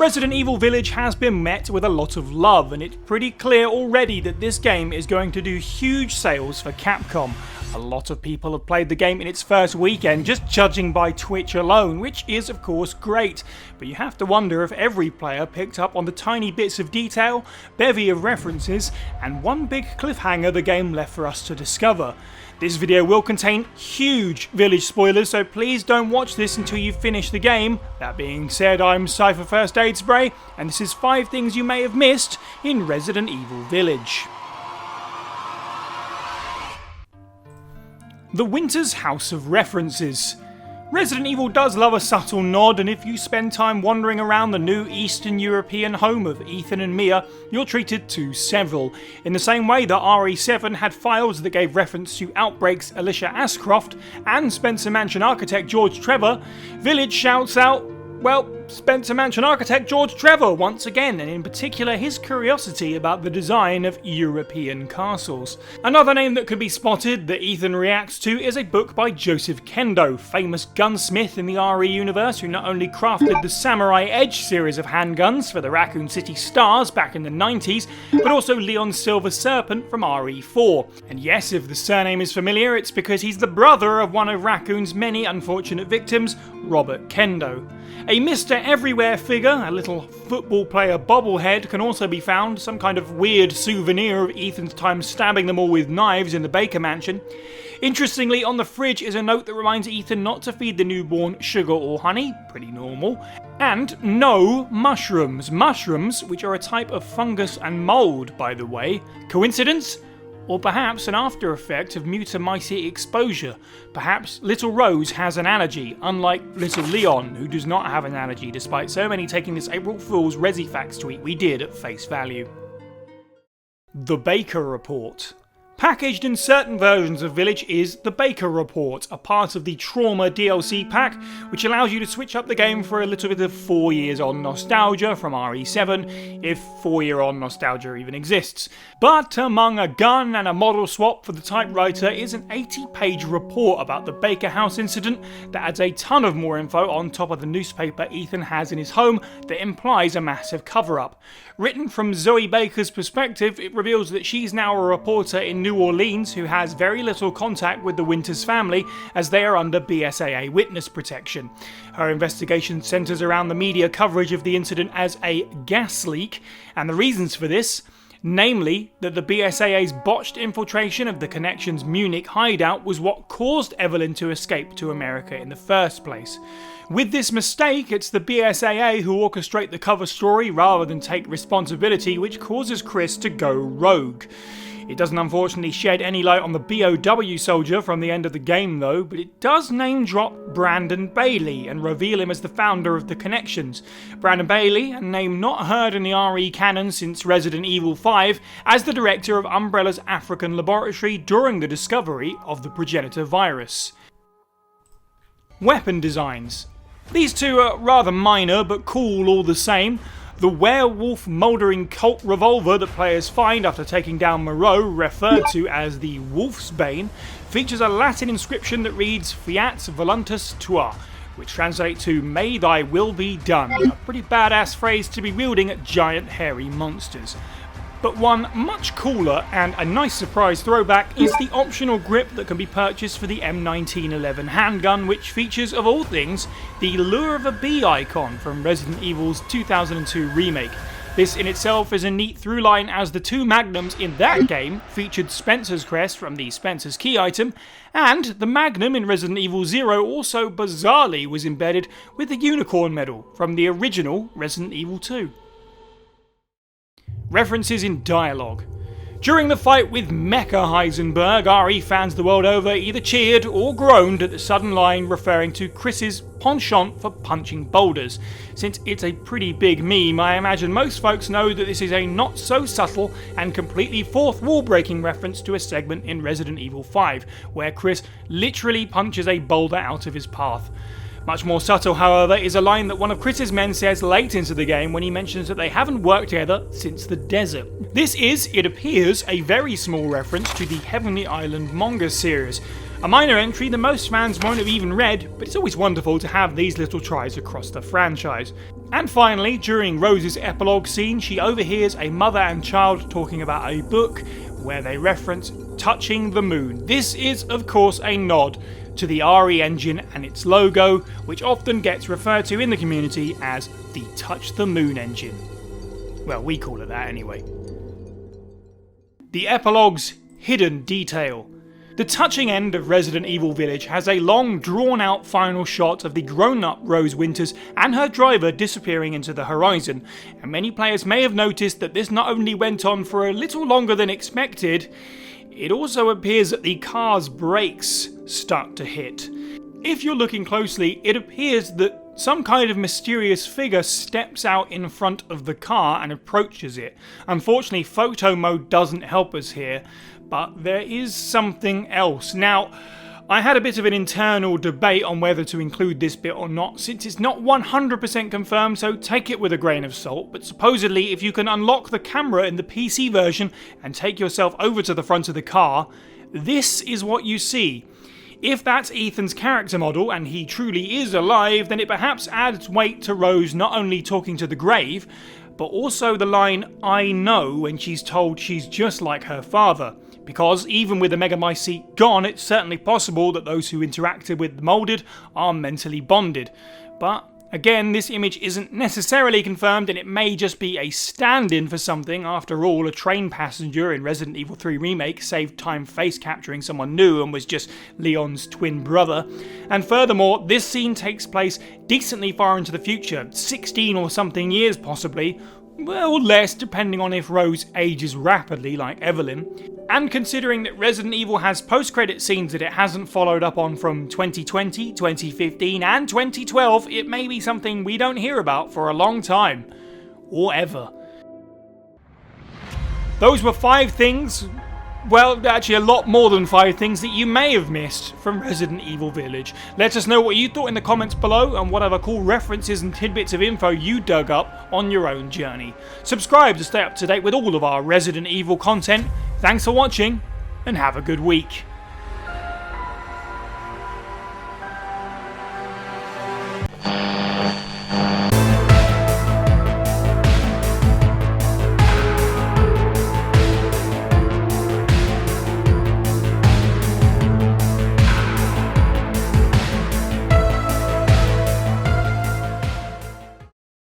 Resident Evil Village has been met with a lot of love, and it's pretty clear already that this game is going to do huge sales for Capcom. A lot of people have played the game in its first weekend, just judging by Twitch alone, which is of course great, but you have to wonder if every player picked up on the tiny bits of detail, bevy of references, and one big cliffhanger the game left for us to discover. This video will contain huge Village spoilers, so please don't watch this until you finish the game. That being said, I'm Cypher First Aid Spray, and this is 5 things you may have missed in Resident Evil Village. The Winter's House of References. Resident Evil does love a subtle nod, and if you spend time wandering around the new Eastern European home of Ethan and Mia, you're treated to several. In the same way that RE7 had files that gave reference to Outbreak's Alicia Ashcroft and Spencer Mansion architect George Trevor, Village shouts out, well, Spencer Mansion architect George Trevor once again, and in particular his curiosity about the design of European castles. Another name that could be spotted that Ethan reacts to is a book by Joseph Kendo, famous gunsmith in the RE universe who not only crafted the Samurai Edge series of handguns for the Raccoon City Stars back in the 90s, but also Leon's Silver Serpent from RE4. And yes, if the surname is familiar, it's because he's the brother of one of Raccoon's many unfortunate victims, Robert Kendo. A Mr. Everywhere figure, a little football player bobblehead, can also be found, some kind of weird souvenir of Ethan's time stabbing them all with knives in the Baker Mansion. Interestingly, on the fridge is a note that reminds Ethan not to feed the newborn sugar or honey, pretty normal, and no mushrooms. Mushrooms, which are a type of fungus and mould, by the way. Coincidence? Or perhaps an after effect of Mutamycete exposure. Perhaps Little Rose has an allergy, unlike Little Leon, who does not have an allergy, despite so many taking this April Fool's Resifax tweet we did at face value. The Baker Report. Packaged in certain versions of Village is the Baker Report, a part of the Trauma DLC pack, which allows you to switch up the game for a little bit of 4 years on nostalgia from RE7, if 4 year on nostalgia even exists. But among a gun and a model swap for the typewriter is an 80-page report about the Baker House incident that adds a ton of more info on top of the newspaper Ethan has in his home that implies a massive cover-up. Written from Zoe Baker's perspective, it reveals that she's now a reporter in New Orleans who has very little contact with the Winters family as they are under BSAA witness protection. Her investigation centres around the media coverage of the incident as a gas leak, and the reasons for this, namely that the BSAA's botched infiltration of the Connection's Munich hideout was what caused Evelyn to escape to America in the first place. With this mistake, it's the BSAA who orchestrate the cover story rather than take responsibility, which causes Chris to go rogue. It doesn't unfortunately shed any light on the BOW soldier from the end of the game though, but it does name drop Brandon Bailey and reveal him as the founder of the Connections. Brandon Bailey, a name not heard in the RE canon since Resident Evil 5, as the director of Umbrella's African laboratory during the discovery of the progenitor virus. Weapon designs. These two are rather minor but cool all the same. The werewolf mouldering Colt revolver that players find after taking down Moreau, referred to as the Wolfs Bane, features a Latin inscription that reads Fiat Voluntas Tua, which translates to May Thy Will Be Done, a pretty badass phrase to be wielding at giant hairy monsters. But one much cooler and a nice surprise throwback is the optional grip that can be purchased for the M1911 handgun, which features, of all things, the Lure of a Bee icon from Resident Evil's 2002 remake. This in itself is a neat through line, as the two magnums in that game featured Spencer's crest from the Spencer's Key item, and the magnum in Resident Evil 0 also bizarrely was embedded with the unicorn medal from the original Resident Evil 2. References in dialogue. During the fight with Mecha Heisenberg, RE fans the world over either cheered or groaned at the sudden line referring to Chris's penchant for punching boulders. Since it's a pretty big meme, I imagine most folks know that this is a not so subtle and completely fourth wall breaking reference to a segment in Resident Evil 5, where Chris literally punches a boulder out of his path. Much more subtle, however, is a line that one of Chris's men says late into the game when he mentions that they haven't worked together since the desert. This is, it appears, a very small reference to the Heavenly Island manga series. A minor entry that most fans won't have even read, but it's always wonderful to have these little tries across the franchise. And finally, during Rose's epilogue scene, she overhears a mother and child talking about a book where they reference touching the moon. This is, of course, a nod to the RE engine and its logo, which often gets referred to in the community as the Touch the Moon engine. Well, we call it that anyway. The epilogue's hidden detail. The touching end of Resident Evil Village has a long, drawn-out final shot of the grown-up Rose Winters and her driver disappearing into the horizon, and many players may have noticed that this not only went on for a little longer than expected, it also appears that the car's brakes start to hit. If you're looking closely, it appears that some kind of mysterious figure steps out in front of the car and approaches it. Unfortunately, photo mode doesn't help us here, but there is something else. Now, I had a bit of an internal debate on whether to include this bit or not, since it's not 100% confirmed, so take it with a grain of salt, but supposedly if you can unlock the camera in the PC version and take yourself over to the front of the car, this is what you see. If that's Ethan's character model and he truly is alive, then it perhaps adds weight to Rose not only talking to the grave, but also the line "I know" when she's told she's just like her father. Because even with the Megamycete gone, it's certainly possible that those who interacted with the Moulded are mentally bonded. But again, this image isn't necessarily confirmed and it may just be a stand-in for something. After all, a train passenger in Resident Evil 3 Remake saved time face capturing someone new and was just Leon's twin brother. And furthermore, this scene takes place decently far into the future, 16 or something years possibly, well, less depending on if Rose ages rapidly like Evelyn. And considering that Resident Evil has post-credit scenes that it hasn't followed up on from 2020, 2015 and 2012, it may be something we don't hear about for a long time. Or ever. Those were 5 things, well, actually a lot more than 5 things that you may have missed from Resident Evil Village. Let us know what you thought in the comments below and what other cool references and tidbits of info you dug up on your own journey. Subscribe to stay up to date with all of our Resident Evil content. Thanks for watching and have a good week.